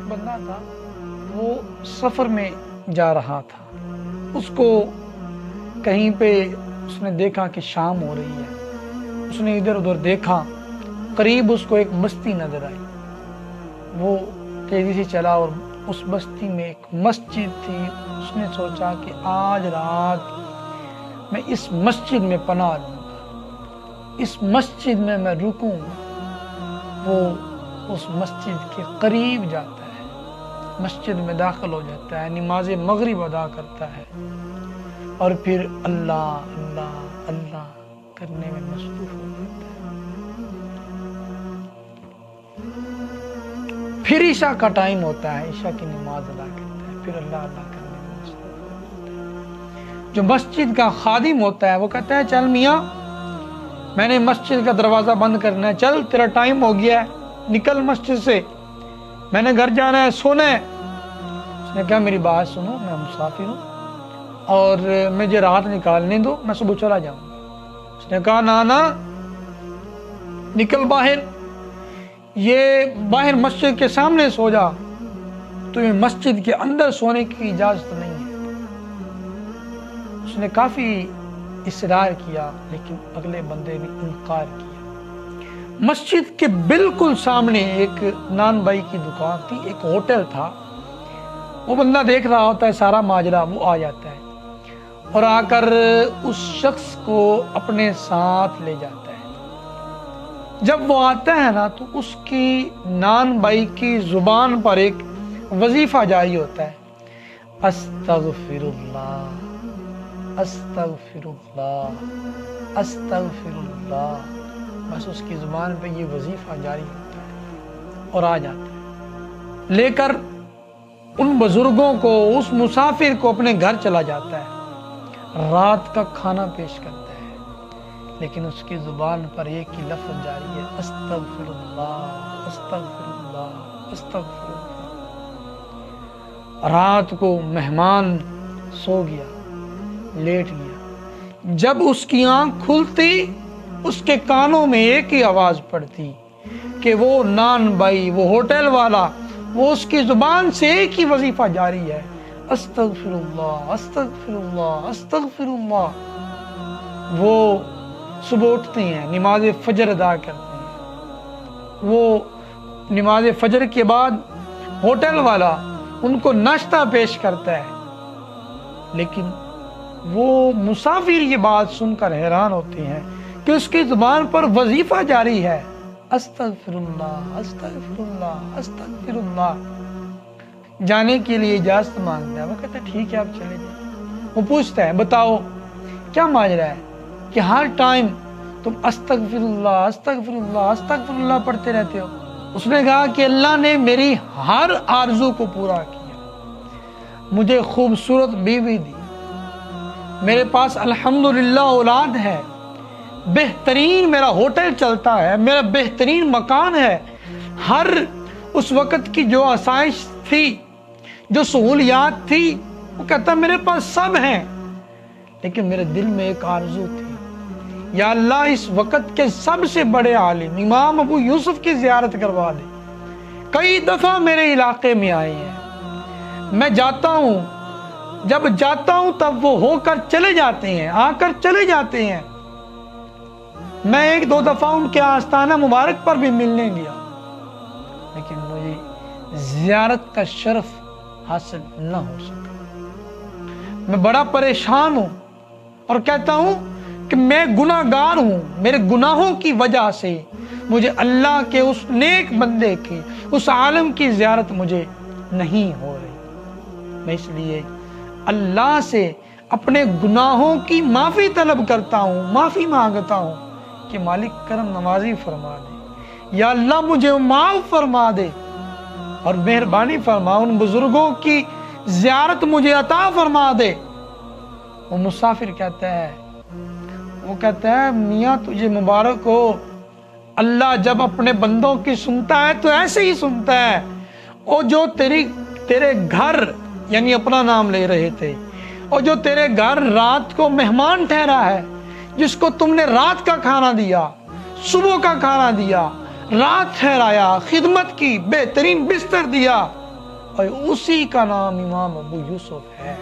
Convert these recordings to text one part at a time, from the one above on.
بندہ تھا، وہ سفر میں جا رہا تھا، اس کو کہیں پہ اس نے دیکھا کہ شام ہو رہی ہے، اس نے ادھر ادھر دیکھا، قریب اس کو ایک بستی نظر آئی، وہ تیزی سے چلا اور اس بستی میں ایک مسجد تھی، اس نے سوچا کہ آج رات میں اس مسجد میں پناہ لوں گا، اس مسجد میں رکوں گا۔ وہ اس مسجد کے قریب جاتا ہے، مسجد میں داخل ہو جاتا ہے، نماز مغرب ادا کرتا ہے اور پھر اللہ اللہ اللہ کرنے میں مصروف ہو جاتا ہے۔ پھر عشاء کا ٹائم ہوتا ہے، عشاء کی نماز ادا کرتا ہے، پھر اللہ اللہ کرنے میں مصروف ہو جاتا ہے۔ جو مسجد کا خادم ہوتا ہے وہ کہتا ہے چل میاں، میں نے مسجد کا دروازہ بند کرنا ہے، چل تیرا ٹائم ہو گیا ہے، نکل مسجد سے، میں نے گھر جانا ہے، سونا ہے۔ اس نے کہا میری بات سنو، میں مسافر ہوں اور مجھے رات نکالنے دو، میں صبح چلا جاؤں گا۔ اس نے کہا نا نکل باہر، یہ باہر مسجد کے سامنے سو جا، تمہیں مسجد کے اندر سونے کی اجازت نہیں ہے۔ اس نے کافی اصرار کیا لیکن اگلے بندے نے انکار کیا۔ مسجد کے بالکل سامنے ایک نان بائی کی دکان تھی، ایک ہوٹل تھا، وہ بندہ دیکھ رہا ہوتا ہے سارا ماجرا، وہ آ جاتا ہے اور آ کر اس شخص کو اپنے ساتھ لے جاتا ہے۔ جب وہ آتا ہے نا تو اس کی نان بائی کی زبان پر ایک وظیفہ جاری ہوتا ہے، استغفر اللہ استغفر اللہ استغفر اللہ، بس اس کی زبان پہ یہ وظیفہ جاری ہوتا ہے اور آ جاتا ہے، لے کر ان بزرگوں کو، اس مسافر کو اپنے گھر چلا جاتا ہے، رات کا کھانا پیش کرتا ہے، لیکن اس کی زبان پر ایک ہی لفظ جاری ہے، استغفر اللہ استغفر اللہ استغفر اللہ۔ رات کو مہمان سو گیا، لیٹ گیا، جب اس کی آنکھ کھلتی اس کے کانوں میں ایک ہی آواز پڑتی کہ وہ نان بائی، وہ ہوٹل والا، وہ اس کی زبان سے ایک ہی وظیفہ جاری ہے، استغفر اللہ استغفر اللہ استغفر اللہ۔ وہ صبح اٹھتے ہیں، نماز فجر ادا کرتے ہیں، وہ نماز فجر کے بعد ہوٹل والا ان کو ناشتہ پیش کرتا ہے، لیکن وہ مسافر یہ بات سن کر حیران ہوتے ہیں کہ اس کی زبان پر وظیفہ جاری ہے، استغفر اللہ استغفر اللہ استغفر اللہ۔ جانے کے لیے اجازت مانگتا ہے، وہ کہتا ہے ٹھیک ہے آپ چلے جائیں۔ وہ پوچھتا ہے بتاؤ کیا ماجرا ہے کہ ہر ٹائم تم استغفر اللہ استغفر اللہ استغفر اللہ پڑھتے رہتے ہو؟ اس نے کہا کہ اللہ نے میری ہر آرزو کو پورا کیا، مجھے خوبصورت بیوی دی، میرے پاس الحمدللہ اولاد ہے، بہترین میرا ہوٹل چلتا ہے، میرا بہترین مکان ہے، ہر اس وقت کی جو آسائش تھی، جو سہولیات تھی، وہ کہتا میرے پاس سب ہیں، لیکن میرے دل میں ایک آرزو تھی، یا اللہ اس وقت کے سب سے بڑے عالم امام ابو یوسف کی زیارت کروا دے۔ کئی دفعہ میرے علاقے میں آئے ہیں، میں جاتا ہوں، جب جاتا ہوں تب وہ ہو کر چلے جاتے ہیں، آ کر چلے جاتے ہیں، میں ایک دو دفعہ ان کے آستانہ مبارک پر بھی ملنے گیا، لیکن مجھے زیارت کا شرف حاصل نہ ہو سکا۔ میں بڑا پریشان ہوں اور کہتا ہوں کہ میں گناہ گار ہوں، میرے گناہوں کی وجہ سے مجھے اللہ کے اس نیک بندے کی، اس عالم کی زیارت مجھے نہیں ہو رہی۔ میں اس لیے اللہ سے اپنے گناہوں کی معافی طلب کرتا ہوں، معافی مانگتا ہوں کہ مالک کرم نوازی فرما دے، یا اللہ مجھے معاف فرما دے اور مہربانی فرما، ان بزرگوں کی زیارت مجھے عطا فرما دے۔ وہ مسافر کہتا ہے، وہ کہتا ہے میاں تجھے مبارک ہو، اللہ جب اپنے بندوں کی سنتا ہے تو ایسے ہی سنتا ہے۔ اور جو تیرے گھر، یعنی اپنا نام لے رہے تھے، اور جو تیرے گھر رات کو مہمان ٹھہرا ہے، جس کو تم نے رات کا کھانا دیا، صبح کا کھانا دیا، رات ٹھہرایا، خدمت کی، بہترین بستر دیا، اور اسی کا نام امام ابو یوسف ہے۔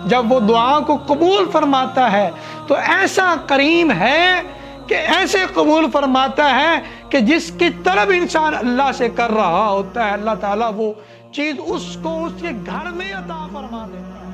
جب وہ دعا کو قبول فرماتا ہے تو ایسا کریم ہے کہ ایسے قبول فرماتا ہے کہ جس کی طلب انسان اللہ سے کر رہا ہوتا ہے، اللہ تعالیٰ وہ چیز اس کو اس کے گھر میں عطا فرما دیتا ہے۔